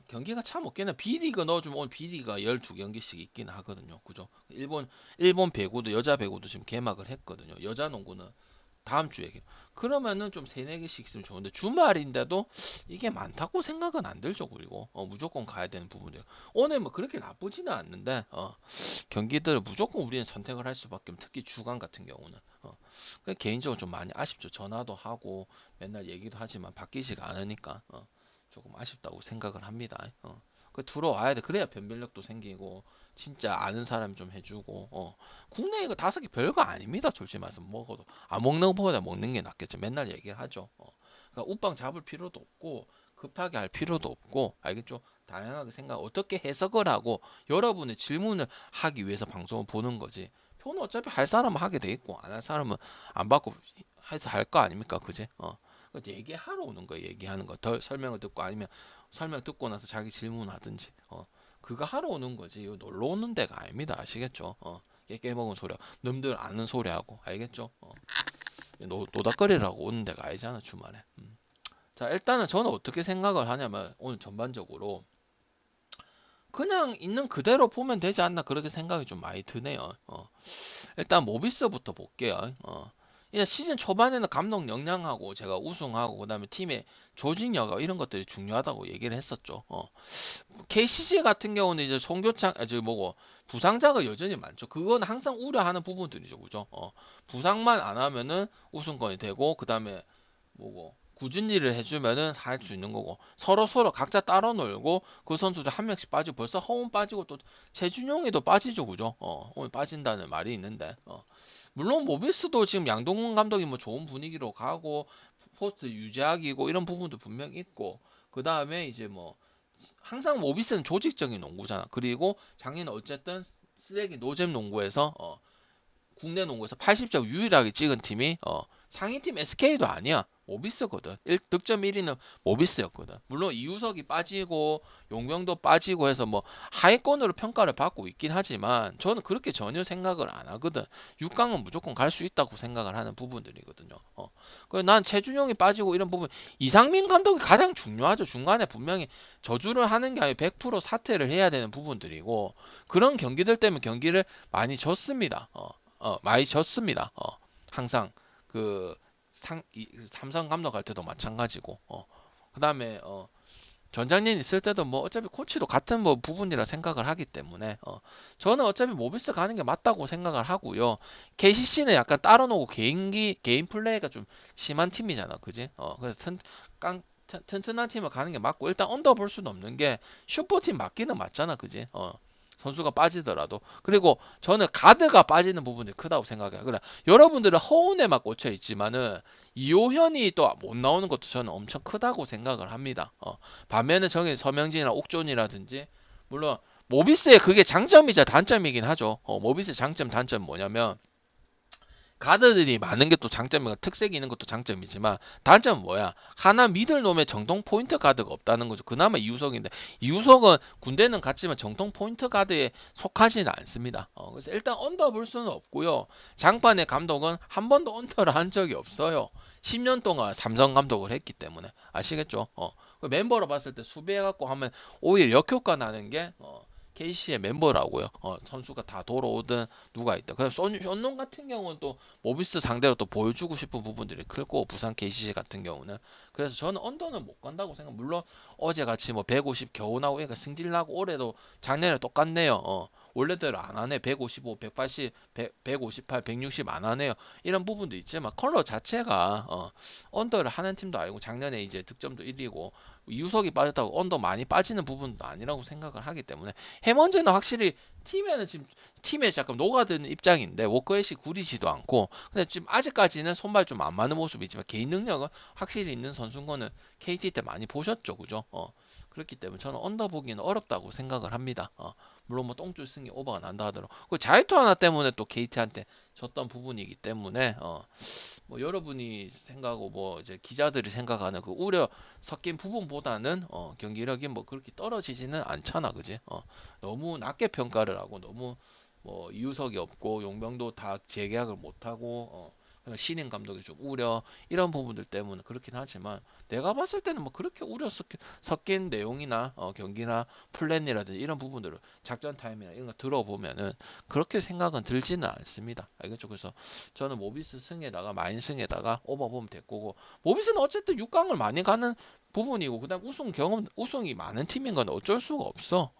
경기가 참 없겠네. B리그 넣어주면 오늘 B리그가 12경기씩 있긴 하거든요. 그죠? 일본 배구도 여자 배구도 지금 개막을 했거든요. 여자 농구는 다음 주에 그러면은 좀 3-4개씩 있으면 좋은데 주말인데도 이게 많다고 생각은 안 들죠. 그리고 무조건 가야 되는 부분들 오늘 뭐 그렇게 나쁘지는 않는데 경기들을 무조건 우리는 선택을 할 수밖에 없는 특히 주간 같은 경우는 개인적으로 좀 많이 아쉽죠. 전화도 하고 맨날 얘기도 하지만 바뀌지가 않으니까 조금 아쉽다고 생각을 합니다. 그 들어와야 돼. 그래야 변별력도 생기고 진짜 아는 사람이 좀 해주고 국내 이거 5개 별거 아닙니다. 솔직히 말씀 먹어도 안 먹는 것보다 먹는 게 낫겠죠. 맨날 얘기하죠. 그러니까 웃방 잡을 필요도 없고 급하게 할 필요도 없고 알겠죠? 다양하게 생각 어떻게 해석을 하고 여러분의 질문을 하기 위해서 방송을 보는 거지. 표는 어차피 할 사람은 하게 돼 있고 안 할 사람은 안 받고 해서 할 거 아닙니까? 그지? 얘기하러 오는 거예요. 얘기하는 거. 더 설명을 듣고 아니면 설명 듣고 나서 자기 질문하든지 그거 하러 오는 거지. 이거 놀러 오는 데가 아닙니다. 아시겠죠? 깨먹은 소리 놈들 아는 소리 하고 알겠죠? 노닥거리라고 오는 데가 아니잖아 주말에. 자 일단은 저는 어떻게 생각을 하냐면 오늘 전반적으로 그냥 있는 그대로 보면 되지 않나 그렇게 생각이 좀 많이 드네요. 일단 모비스부터 볼게요. 이제 시즌 초반에는 감독 역량하고 제가 우승하고 그다음에 팀의 조직력 이런 것들이 중요하다고 얘기를 했었죠. KCC 같은 경우는 이제 송교창 저 뭐고 부상자가 여전히 많죠. 그건 항상 우려하는 부분들이죠, 그죠? 부상만 안 하면은 우승권이 되고 그다음에 뭐고 굳은 일을 해주면은 할 수 있는 거고 서로 각자 따로 놀고 그 선수들 한 명씩 빠지고 벌써 허운 빠지고 또 최준용이도 빠지죠, 그죠? 오늘 빠진다는 말이 있는데 물론 모비스도 지금 양동근 감독이 뭐 좋은 분위기로 가고 포스트 유지하기고 이런 부분도 분명 있고 그 다음에 이제 뭐 항상 모비스는 조직적인 농구잖아. 그리고 작년에 어쨌든 쓰레기 노잼 농구에서 국내 농구에서 80점 유일하게 찍은 팀이 상위팀 SK도 아니야. 모비스거든. 득점 1위는 모비스였거든. 물론 이우석이 빠지고 용병도 빠지고 해서 뭐 하위권으로 평가를 받고 있긴 하지만 저는 그렇게 전혀 생각을 안 하거든. 6강은 무조건 갈 수 있다고 생각을 하는 부분들이거든요. 그래서 난 최준용이 빠지고 이런 부분 이상민 감독이 가장 중요하죠. 중간에 분명히 저주를 하는 게 아니라 100% 사퇴를 해야 되는 부분들이고 그런 경기들 때문에 경기를 많이 졌습니다. 많이 졌습니다. 항상 그 삼성 감독 할 때도 마찬가지고 그다음에 전장님 있을 때도 뭐 어차피 코치도 같은 뭐 부분이라 생각을 하기 때문에 저는 어차피 모비스 가는 게 맞다고 생각을 하고요. KCC는 약간 따로 놓고 개인 플레이가 좀 심한 팀이잖아, 그지? 그래서 튼튼한 팀을 가는 게 맞고 일단 언더 볼 수는 없는 게 슈퍼팀 맞기는 맞잖아, 그지? 선수가 빠지더라도 그리고 저는 가드가 빠지는 부분이 크다고 생각해요. 그래 여러분들은 허운에만 꽂혀 있지만은 이호현이 또 못 나오는 것도 저는 엄청 크다고 생각을 합니다. 반면에 저기 서명진이나 옥존이라든지 물론 모비스의 그게 장점이자 단점이긴 하죠. 모비스의 장점 단점 뭐냐면 가드들이 많은 게 또 장점이고 특색이 있는 것도 장점이지만 단점은 뭐야? 하나 미들 놈의 정통 포인트 가드가 없다는 거죠. 그나마 이우석인데 이우석은 군대는 갔지만 정통 포인트 가드에 속하지는 않습니다. 그래서 일단 언더 볼 수는 없고요. 장판의 감독은 한 번도 언더를 한 적이 없어요. 10년 동안 삼성 감독을 했기 때문에 아시겠죠? 그 멤버로 봤을 때 수비해갖고 하면 오히려 역효과 나는 게 KC의 멤버라고요. 선수가 다 돌아오든 누가 있다. 그래서 썬농 같은 경우는 또 모비스 상대로 또 보여주고 싶은 부분들이 크고 부산 KCC 같은 경우는 그래서 저는 언더는 못 간다고 생각. 물론 어제 같이 뭐 150 겨우 나오고 그러니까 승질 나고 올해도 작년에 똑같네요. 원래대로 안 하네. 155, 180, 158, 160 안 하네요. 이런 부분도 있지만 컬러 자체가 언더를 하는 팀도 아니고 작년에 이제 득점도 1위고 유석이 빠졌다고 언더 많이 빠지는 부분도 아니라고 생각을 하기 때문에 해먼즈는 확실히 팀에는 지금 팀에 잠깐 녹아드는 입장인데 워커햇이 구리지도 않고 근데 지금 아직까지는 손발 좀 안 맞는 모습이지만 개인 능력은 확실히 있는 선수인 거는 KT 때 많이 보셨죠, 그죠? 그렇기 때문에 저는 언더 보기는 어렵다고 생각을 합니다. 물론 뭐 똥줄 승이 오버가 난다 하더라도 그 자유투 하나 때문에 또 KT한테 졌던 부분이기 때문에 뭐 여러분이 생각하고 뭐 이제 기자들이 생각하는 그 우려 섞인 부분보다는 경기력이 뭐 그렇게 떨어지지는 않잖아, 그지? 너무 낮게 평가를 하고 너무 뭐 이유석이 없고 용병도 다 재계약을 못 하고 신인 감독이 좀 우려 이런 부분들 때문에 그렇긴 하지만 내가 봤을 때는 뭐 그렇게 우려 섞인 내용이나 경기나 플랜이라든지 이런 부분들을 작전 타임이나 이런 거 들어보면은 그렇게 생각은 들지는 않습니다. 알겠죠? 그래서 저는 모비스 승에다가 마인 승에다가 오버 보면 될 거고 모비스는 어쨌든 6강을 많이 가는 부분이고 그다음 우승이 많은 팀인 건 어쩔 수가 없어.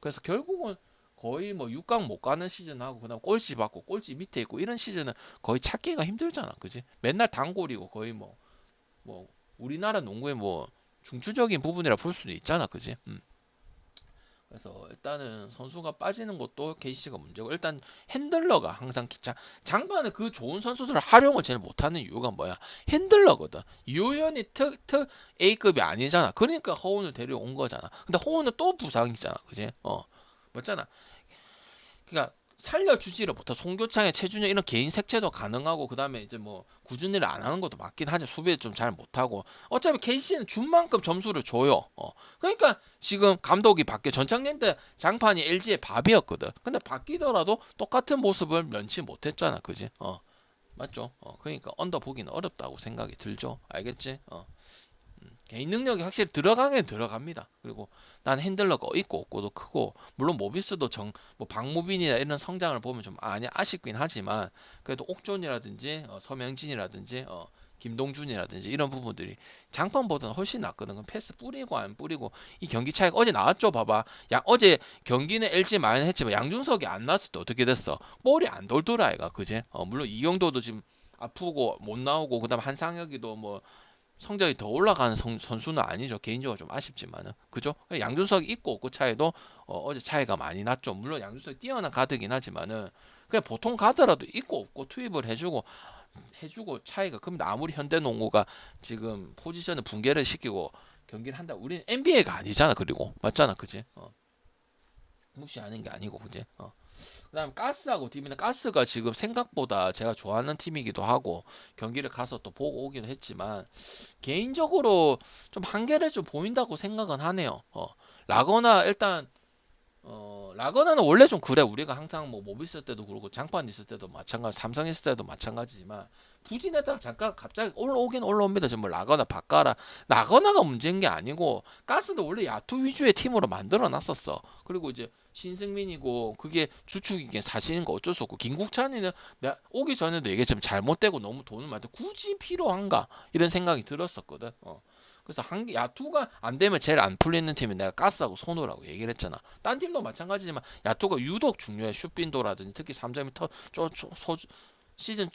그래서 결국은 거의 뭐 6강 못 가는 시즌하고 그다음 꼴찌 받고 꼴찌 밑에 있고 이런 시즌은 거의 찾기가 힘들잖아, 그지? 맨날 단골이고 거의 뭐 우리나라 농구의 뭐 중추적인 부분이라 볼 수도 있잖아, 그지? 그래서 일단은 선수가 빠지는 것도 KCC가 문제고 일단 핸들러가 항상 장반에 그 좋은 선수들을 활용을 제일 못하는 이유가 뭐야? 핸들러거든. 유현이 특 A급이 아니잖아. 그러니까 허운을 데려온 거잖아. 근데 허운은 또 부상이잖아, 그지? 맞잖아. 그러니까 살려주지를 못해. 송교창의 최준영 이런 개인 색채도 가능하고 그다음에 이제 뭐 꾸준히 일을 안 하는 것도 맞긴 하죠. 수비를 좀 잘 못하고 어차피 KC는 준 만큼 점수를 줘요. 그러니까 지금 감독이 바뀌어 전창년 때 장판이 LG의 밥이었거든. 근데 바뀌더라도 똑같은 모습을 면치 못했잖아, 그지? 맞죠? 그러니까 언더 보기는 어렵다고 생각이 들죠. 알겠지? 개인 능력이 확실히 들어가긴 들어갑니다. 그리고 난 핸들러가 있고 없고도 크고, 물론 모비스도 뭐 박무빈이나 이런 성장을 보면 좀 많이 아쉽긴 하지만, 그래도 옥존이라든지 서명진이라든지 김동준이라든지 이런 부분들이 장판보다는 훨씬 낫거든. 그럼 패스 뿌리고 안 뿌리고 이 경기 차이가 어제 나왔죠. 봐봐. 어제 경기는 LG 많이 했지만 양준석이 안 나왔을 때 어떻게 됐어? 볼이 안 돌더라 아이가, 그제? 물론 이경도도 지금 아프고 못 나오고, 그다음 한상혁이도 뭐 성적이 더 올라가는 선수는 아니죠. 개인적으로 좀 아쉽지만은, 그죠? 양준석이 있고 없고 차이도 어제 차이가 많이 났죠. 물론 양준석이 뛰어난 가드긴 하지만은 그냥 보통 가드라도 있고 없고 투입을 해주고 차이가 큽니다. 아무리 현대농구가 지금 포지션을 붕괴를 시키고 경기를 한다. 우리는 NBA가 아니잖아. 그리고 맞잖아, 그지? 무시하는 게 아니고, 그지? 그다음 가스하고 팀인데, 가스가 지금 생각보다 제가 좋아하는 팀이기도 하고 경기를 가서 또 보고 오기도 했지만 개인적으로 좀 한계를 좀 보인다고 생각은 하네요. 라거나 일단 라거나는 원래 좀 그래. 우리가 항상 뭐 모비 있을 때도 그렇고 장판 있을 때도 마찬가지, 삼성 있을 때도 마찬가지지만 부진했다가 잠깐 갑자기 올라오긴 올라옵니다. 지금 뭐 라거나 바꿔라. 라거나가 문제인 게 아니고 가스도 원래 야투 위주의 팀으로 만들어 놨었어. 그리고 이제 신승민이고 그게 주축이게 사실인 거 어쩔 수 없고, 김국찬이는 내가 오기 전에도 얘기했지만 잘못되고 너무 돈을 많이 굳이 필요한가 이런 생각이 들었었거든. 그래서 야투가 안 되면 제일 안 풀리는 팀이 내가 가스하고 손호라고 얘기를 했잖아. 딴 팀도 마찬가지지만 야투가 유독 중요해. 슛빈도라든지 특히 3점이 시즌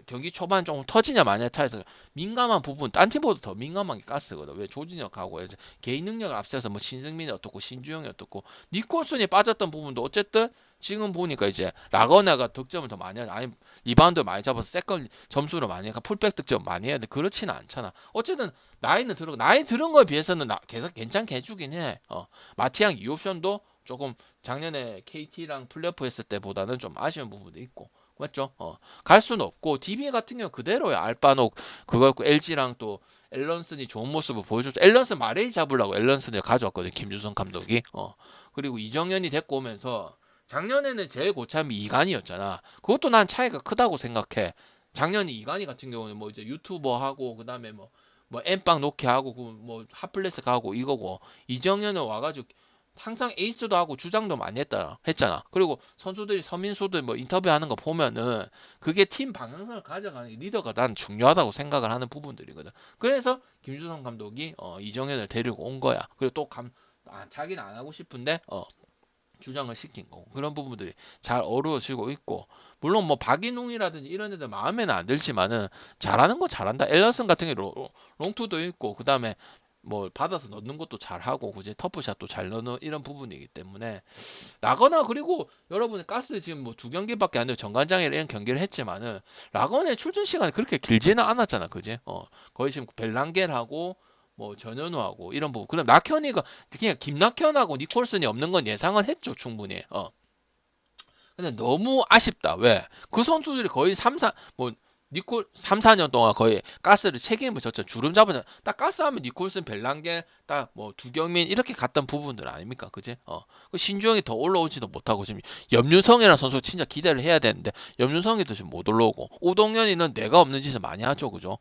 경기 초반 조금 터지냐 마냐 차에서 민감한 부분, 딴 팀보다 더 민감한 게 가스거든. 왜? 조진혁하고 이제 개인 능력을 앞세서 뭐 신승민이 어떻고 신주영이 어떻고 니콜슨이 빠졌던 부분도 어쨌든 지금 보니까 이제 라거나가 득점을 더 많이 하지, 아니 리바운드 많이 잡아서 세컨 점수를 많이 하니까 풀백 득점 많이 해야 돼. 그렇지는 않잖아. 어쨌든 나이 들은 거에 비해서는 계속 괜찮게 해주긴 해. 마티앙 2옵션도 조금 작년에 KT랑 플레이오프 했을 때보다는 좀 아쉬운 부분도 있고, 맞죠? 갈 수는 없고, DB 같은 경우 그대로야. 알바녹 그거였고, LG랑 또 앨런슨이 좋은 모습을 보여줬죠. 앨런슨 마레이 잡으려고 앨런슨을 가져왔거든, 김주성 감독이. 그리고 이정현이 데리고 오면서 작년에는 제일 고참이 이간이었잖아. 그것도 난 차이가 크다고 생각해. 작년 이간이 같은 경우는 뭐 이제 유튜버 하고 그다음에 뭐 엠빵 놓게 하고 뭐 핫플레스 가고 이거고, 이정현은 와가지고 항상 에이스도 하고 주장도 많이 했잖아. 그리고 선수들이 서민수들 뭐 인터뷰하는 거 보면은 그게 팀 방향성을 가져가는 리더가 난 중요하다고 생각을 하는 부분들이거든. 그래서 김주성 감독이 이정현을 데리고 온 거야. 그리고 또 자기는 안 하고 싶은데 주장을 시킨 거고, 그런 부분들이 잘 어우러지고 있고, 물론 뭐 박인웅이라든지 이런 애들 마음에는 안 들지만은 잘하는 건 잘한다. 앨런슨 같은 게 롱투도 있고 그다음에 뭐 받아서 넣는 것도 잘하고 그제 터프샷도 잘 넣는 이런 부분이기 때문에 라거나, 그리고 여러분이 가스 지금 뭐 2경기밖에 안 돼요. 정관장이랑 이런 경기를 했지만은 라거나의 출전 시간이 그렇게 길지는 않았잖아, 그제? 거의 지금 벨랑겔하고 뭐 전현우하고 이런 부분. 그럼 낙현이가 그냥 김낙현하고 니콜슨이 없는 건 예상은 했죠, 충분히. 근데 너무 아쉽다. 왜? 그 선수들이 거의 3, 4년 동안 거의 가스를 책임을 졌죠. 주름 잡아서 딱 가스하면 니콜슨, 벨랑게, 딱 뭐 두경민 이렇게 갔던 부분들 아닙니까, 그지? 그 신주영이 더 올라오지도 못하고 지금 염윤성이라는 선수 진짜 기대를 해야 되는데 염윤성이도 지금 못 올라오고, 우동현이는 내가 없는 짓을 많이 하죠, 그죠?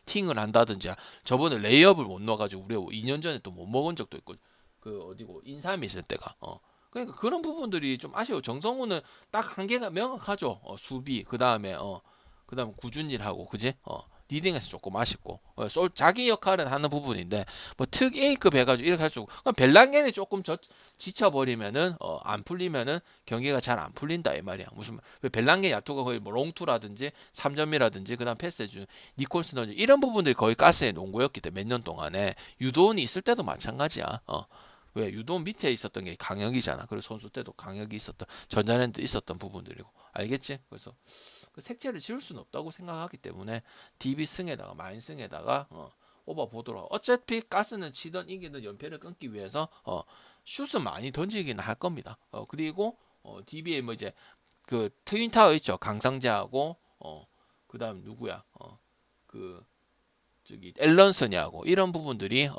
팅을 한다든지 저번에 레이업을 못 넣어가지고 우리가 2년 전에 또 못 먹은 적도 있고, 그 어디고 인삼이 있을 때가. 그러니까 그런 부분들이 좀 아쉬워. 정성우는 딱 한계가 명확하죠. 수비 그다음 꾸준히 하고, 그지? 리딩에서 조금 아쉽고, 자기 역할은 하는 부분인데 뭐 특 A급 해가지고 이렇게 할 수 없고, 그럼 벨랑겐이 조금 지쳐버리면은 안 풀리면은 경기가 잘 안 풀린다 이 말이야. 무슨 벨랑겐 야투가 거의 뭐 롱투라든지 3점이라든지 그다음 패스해주는 니콜슨 이런 부분들이 거의 가스의 농구였기 때문에 몇 년 동안에 유도원이 있을 때도 마찬가지야. 왜? 유도원 밑에 있었던 게 강혁이잖아. 그리고 선수 때도 강혁이 있었던, 전자랜드 있었던 부분들이고, 알겠지? 그래서 그 색채를 지울 수는 없다고 생각하기 때문에 DB 승에다가 마인 승에다가 오버 보도록. 어차피 가스는 치던 이기는 연패를 끊기 위해서 슛은 많이 던지기는 할 겁니다. 그리고 DB에 뭐 이제 그 트윈타워 있죠. 강상재하고 그다음 누구야? 그 저기 앨런슨이하고 이런 부분들이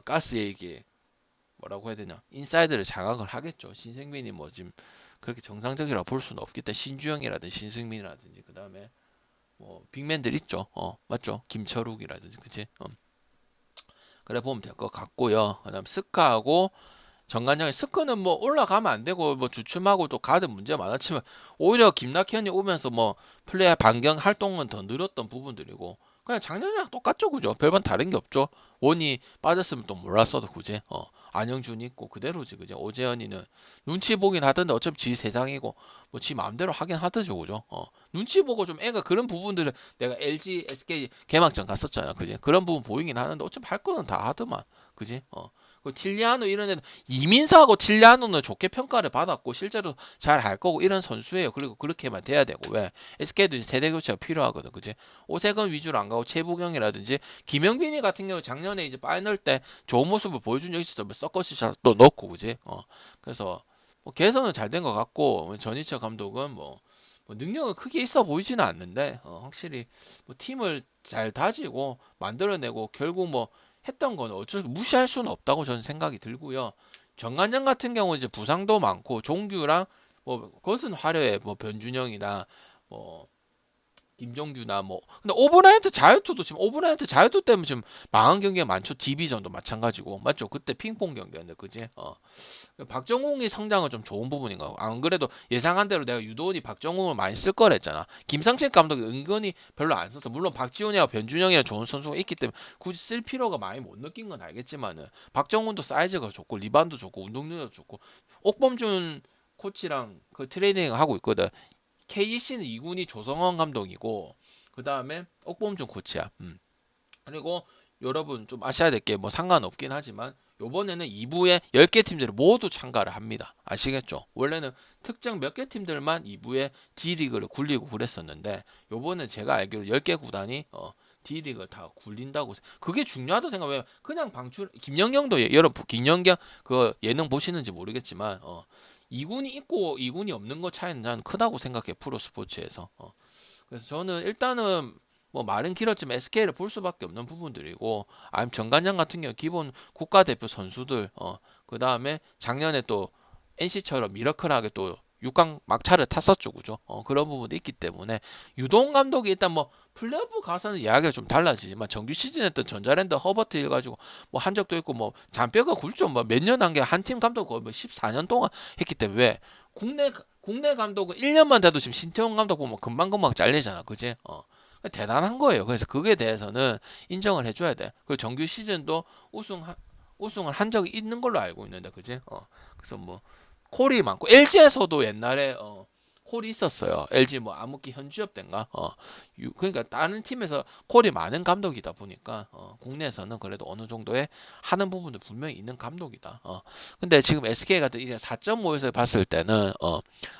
가스에 이게 뭐라고 해야 되냐, 인사이드를 장악을 하겠죠. 신승민이 뭐 지금 그렇게 정상적이라고 볼 수는 없기 때문에 신주영이라든지 신승민이라든지 그다음에 뭐 빅맨들 있죠. 맞죠? 김철욱이라든지, 그치? 그래 보면 될 것 같고요. 그다음 스카하고 정관장이 스크는 뭐 올라가면 안 되고 뭐 주춤하고 또 가드 문제 많았지만 오히려 김낙현이 오면서 뭐 플레이 반경 활동은 더 늘었던 부분들이고 그냥 작년이랑 똑같죠 그죠 별반 다른 게 없죠 원이 빠졌으면 또 몰랐어도 그지 안영준 있고 그대로지 그죠 오재현이는 눈치 보긴 하던데 어차피 지 세상이고 뭐 지 마음대로 하긴 하더죠 그죠 눈치 보고 좀 애가 그런 부분들을 내가 LG SK 개막전 갔었잖아 그지 그런 부분 보이긴 하는데 어차피 할 거는 다 하더만 그지 그 틸리아노 이런 애들 이민사하고 틸리아노는 좋게 평가를 받았고 실제로 잘 할 거고 이런 선수예요. 그리고 그렇게만 돼야 되고 왜 SK도 이제 세대 교체가 필요하거든, 그지? 오세근 위주로 안 가고 최부경이라든지 김영빈이 같은 경우 작년에 이제 파이널 때 좋은 모습을 보여준 적이 있었어. 서커스샷도 넣고, 그지? 그래서 뭐 개선은 잘 된 것 같고 전희철 감독은 뭐 능력은 크게 있어 보이지는 않는데 확실히 뭐 팀을 잘 다지고 만들어내고 결국 뭐 했던 건 어쩔 무시할 수는 없다고 저는 생각이 들고요. 정관장 같은 경우 이제 부상도 많고 종규랑 뭐 그것은 화려해 뭐 변준영이나 뭐 김종규나 뭐 근데 오브라이트 자유투도 지금 오브라이트 자유투 때문에 지금 망한 경기가 많죠. 디비전도 마찬가지고 맞죠. 그때 핑퐁 경기였는데 그지? 박정웅이 성장은 좀 좋은 부분인 거. 안 그래도 예상한 대로 내가 유도원이 박정웅을 많이 쓸 거랬잖아. 김상식 감독이 은근히 별로 안 써서 물론 박지훈이와 변준영이나 좋은 선수가 있기 때문에 굳이 쓸 필요가 많이 못 느낀 건 알겠지만은 박정훈도 사이즈가 좋고 리반도 좋고 운동력도 좋고 옥범준 코치랑 그 트레이닝 하고 있거든. KC는 2군이 조성원 감독이고 그 다음에 옥범준 코치야. 그리고 여러분 좀 아셔야 될 게 뭐 상관없긴 하지만 요번에는 2부에 10개 팀들이 모두 참가를 합니다. 아시겠죠? 원래는 특정 몇 개 팀들만 2부에 D리그를 굴리고 그랬었는데 요번에 제가 알기로 10개 구단이 D리그를 다 굴린다고 그게 중요하다고 생각해요. 그냥 방출 김연경도 여러분 김연경 그 예능 보시는지 모르겠지만 2군이 있고 2군이 없는 것 차이는 난 크다고 생각해 프로스포츠에서 그래서 저는 일단은 뭐 말은 길었지만 SK를 볼 수밖에 없는 부분들이고 아니면 정관장 같은 경우 기본 국가대표 선수들 그 다음에 작년에 또 NC처럼 미러클하게 또 6강 막차를 탔었죠 그죠 그런 부분도 있기 때문에 유동 감독이 일단 뭐 플레이오프 가서는 이야기가 좀 달라지지만 정규 시즌 했던 전자랜드 허버트 해가지고 뭐 한 적도 있고 뭐 잔뼈가 굵죠 뭐 몇 년 한 게 한 팀 감독 거의 뭐 14년 동안 했기 때문에 왜 국내 감독은 1년만 돼도 지금 신태용 감독 보면 금방금방 잘리잖아 그지 대단한 거예요. 그래서 그게 대해서는 인정을 해줘야 돼. 그리고 정규 시즌도 우승을 한 적이 있는 걸로 알고 있는데, 그지? 그래서 뭐 콜이 많고 LG에서도 옛날에 콜이 있었어요. LG 뭐 암흑기 현주엽 때인가? 그러니까 다른 팀에서 콜이 많은 감독이다 보니까 국내에서는 그래도 어느 정도의 하는 부분도 분명히 있는 감독이다. 근데 지금 SK 같은 이제 4.5에서 봤을 때는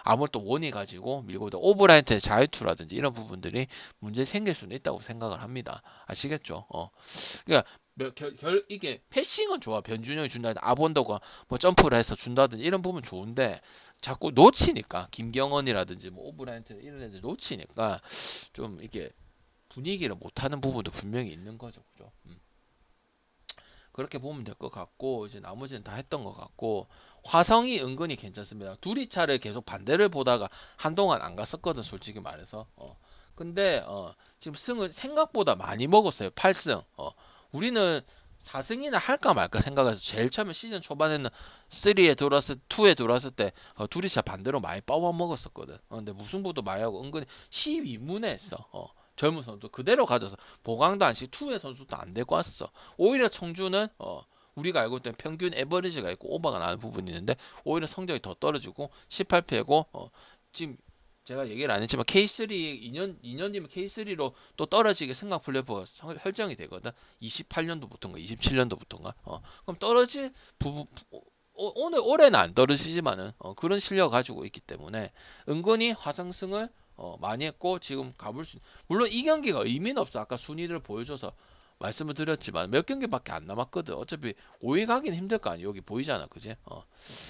아무래도 원이 가지고 밀고 오브라이트의 자유투라든지 이런 부분들이 문제 생길 수는 있다고 생각을 합니다. 아시겠죠? 그러니까 이게 패싱은 좋아. 변준영이 준다든지 아본더가 뭐 점프를 해서 준다든지 이런 부분 좋은데 자꾸 놓치니까 김경원이라든지 뭐 오브라이트 이런 애들 놓치니까 좀 이게 분위기를 못하는 부분도 분명히 있는 거죠, 그죠? 그렇게 보면 될 것 같고 이제 나머지는 다 했던 것 같고 화성이 은근히 괜찮습니다. 둘이 차를 계속 반대를 보다가 한동안 안 갔었거든, 솔직히 말해서. 근데 지금 승을 생각보다 많이 먹었어요. 8승. 우리는 4승이나 할까 말까 생각해서 제일 처음에 시즌 초반에는 3에 들어왔을 2에 들어왔을 때 둘이 차 반대로 많이 빠워 먹었었거든. 근데 무승부도 많이 하고 은근히 12문에 했어. 젊은 선수 그대로 가져서 보강도 안 시키고 2의 선수도 안 되고 왔어. 오히려 청주는 우리가 알고 있던 평균 에버리지가 있고 오버가 나는 부분이 있는데 오히려 성적이 더 떨어지고 18패고 지금 제가 얘기를 안 했지만 K3 2년 뒤면 K3로 또 떨어지게 승강 플레이오프가 설정이 되거든. 28년도부터인가 27년도부터인가. 그럼 떨어질 부분 오늘 올해는 안 떨어지지만은 그런 실력 가지고 있기 때문에 은근히 화상승을 많이 했고 지금 가볼 수 물론 이 경기가 의미는 없어. 아까 순위를 보여줘서 말씀을 드렸지만 몇 경기밖에 안 남았거든. 어차피 5위 가긴 힘들 거 아니야. 여기 보이잖아, 그지?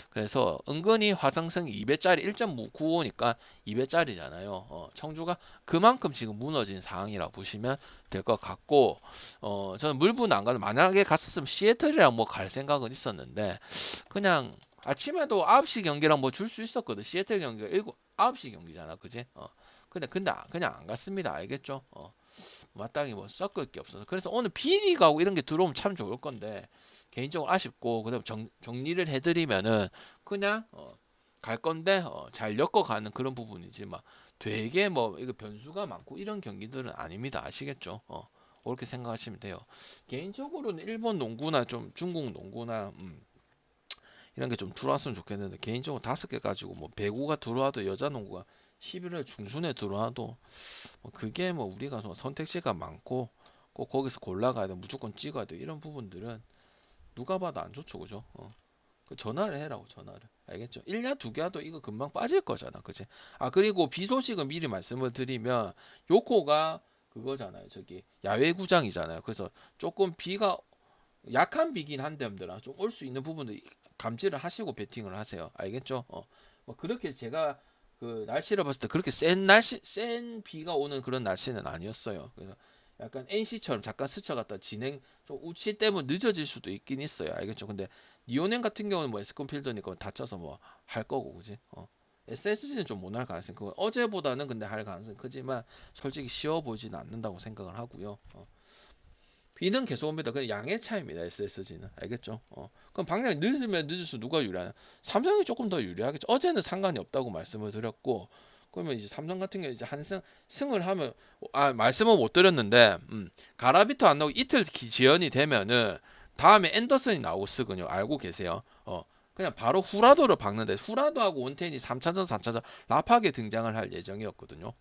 그래서 은근히 화성성이 2배짜리 1.95니까 2배짜리잖아요. 청주가 그만큼 지금 무너진 상황이라 보시면 될 것 같고, 저는 물분 안 가도 만약에 갔었으면 시애틀이랑 뭐 갈 생각은 있었는데 그냥 아침에도 9시 경기랑 뭐 줄 수 있었거든. 시애틀 경기가 9시 경기잖아, 그지? 근데 그냥 안 갔습니다. 알겠죠? 마땅히 뭐 섞을 게 없어서. 그래서 오늘 비리가고 이런 게 들어오면 참 좋을 건데 개인적으로 아쉽고, 그다음 정리를 해드리면은 그냥 갈 건데 잘 엮어가는 그런 부분이지 막 되게 뭐 이거 변수가 많고 이런 경기들은 아닙니다. 아시겠죠? 그렇게 생각하시면 돼요. 개인적으로는 일본 농구나 좀 중국 농구나 이런 게 좀 들어왔으면 좋겠는데, 개인적으로 5개 가지고 뭐 배구가 들어와도, 여자 농구가 11월 중순에 들어와도 뭐 그게 뭐 우리가 뭐 선택지가 많고 꼭 거기서 골라가야 돼, 무조건 찍어야 돼, 이런 부분들은 누가 봐도 안 좋죠. 그죠? 그 전화를 해라고, 전화를. 알겠죠? 1냐 2냐도 이거 금방 빠질 거잖아. 그지? 그리고 비 소식은 미리 말씀을 드리면, 요코가 그거잖아요. 저기 야외구장이잖아요. 그래서 조금 비가 약한 비긴 한데, 여러분들아 좀 올 수 있는 부분들 감지를 하시고 배팅을 하세요. 알겠죠? 뭐 그렇게 제가 그 날씨를 봤을 때 그렇게 센 비가 오는 그런 날씨는 아니었어요. 그래서 약간 NC처럼 잠깐 스쳐갔다 진행 좀 우치 때문에 늦어질 수도 있긴 있어요. 알겠죠? 근데 니오넨 같은 경우는 뭐 에스콘필드니까 다쳐서 뭐 할 거고, 그지? SSG는 좀 못 할 가능성이 크고, 어제보다는 근데 할 가능성이 크지만 솔직히 쉬워 보이지는 않는다고 생각을 하고요. B는 계속 옵니다. 그냥 양의 차이입니다. SSG는. 알겠죠? 그럼 방향이 늦으면 늦을수록 누가 유리하냐? 삼성이 조금 더 유리하겠죠. 어제는 상관이 없다고 말씀을 드렸고, 그러면 이제 삼성 같은 경우 이제 승을 하면, 말씀은 못 드렸는데, 가라비토 안 나오고 이틀 지연이 되면은 다음에 앤더슨이 나오고 쓰거든요. 알고 계세요? 그냥 바로 후라도를 박는데, 후라도하고 온텐이 3차전 4차전 랍하게 등장을 할 예정이었거든요.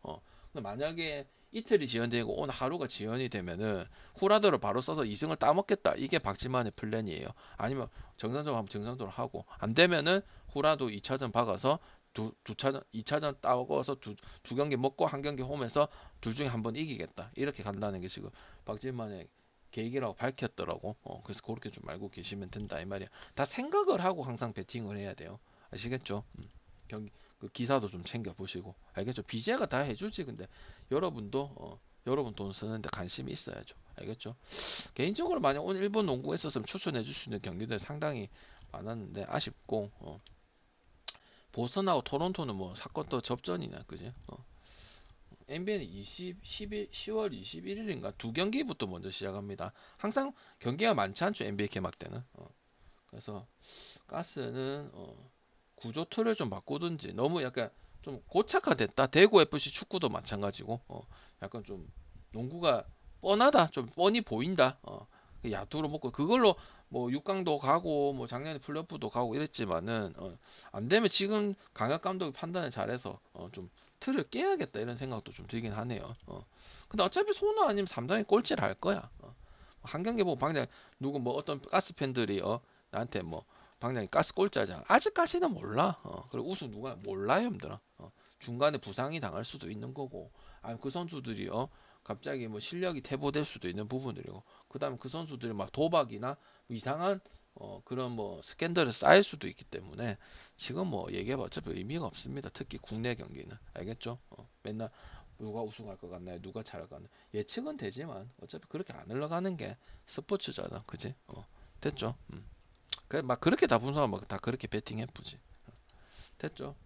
근데 만약에 이틀이 지연되고 오늘 하루가 지연이 되면은 후라더를 바로 써서 2승을 따먹겠다, 이게 박지만의 플랜이에요. 아니면 정상적으로 한번 정상적으로 하고, 안 되면은 후라도 2차전 박아서 두 차전 2차전 따먹어서 두 경기 먹고 한 경기 홈에서 둘 중에 한 번 이기겠다, 이렇게 간다는 게 지금 박지만의 계획이라고 밝혔더라고. 그래서 그렇게 좀 알고 계시면 된다 이 말이야. 다 생각을 하고 항상 배팅을 해야 돼요. 아시겠죠? 경기 그 기사도 좀 챙겨 보시고. 알겠죠? BJ가 다 해주지. 근데 여러분도 여러분 돈 쓰는데 관심이 있어야죠. 알겠죠? 개인적으로 만약 오늘 일본 농구가 있었으면 추천해 줄 수 있는 경기들 상당히 많았는데 아쉽고, 보스턴하고 토론토는 뭐 사건도 접전이냐, 그지? NBA는 10월 21일인가 두 경기부터 먼저 시작합니다. 항상 경기가 많지 않죠, NBA 개막 때는. 그래서 가스는 구조 틀을 좀 바꾸든지, 너무 약간 좀 고착화됐다. 대구 FC 축구도 마찬가지고, 약간 좀 농구가 뻔하다, 좀 뻔히 보인다. 야투로 먹고 그걸로 뭐 6강도 가고 뭐 작년에 플레이오프도 가고 이랬지만은, 안 되면 지금 강혁 감독이 판단을 잘해서 좀 틀을 깨야겠다, 이런 생각도 좀 들긴 하네요. 근데 어차피 손호 아니면 삼성이 꼴찌를 할 거야. 한 경기 보고 방장 누구 뭐 어떤 가스 팬들이 나한테 뭐 방장이 가스 꼴찌하자, 아직까지는 몰라. 그리고 우승 누가 몰라요, 힘들어. 중간에 부상이 당할 수도 있는 거고, 아니 그 선수들이 갑자기 뭐 실력이 퇴보될 수도 있는 부분들이고, 그다음에 그 선수들이 막 도박이나 뭐 이상한 그런 뭐 스캔들을 쌓일 수도 있기 때문에 지금 뭐 얘기해봐 어차피 의미가 없습니다. 특히 국내 경기는. 알겠죠? 맨날 누가 우승할 것 같나요? 누가 잘할 것 같나요? 예측은 되지만 어차피 그렇게 안 흘러가는 게 스포츠잖아. 그지? 됐죠? 막 그렇게 다 분석하면 다 그렇게 베팅해 보지. 됐죠?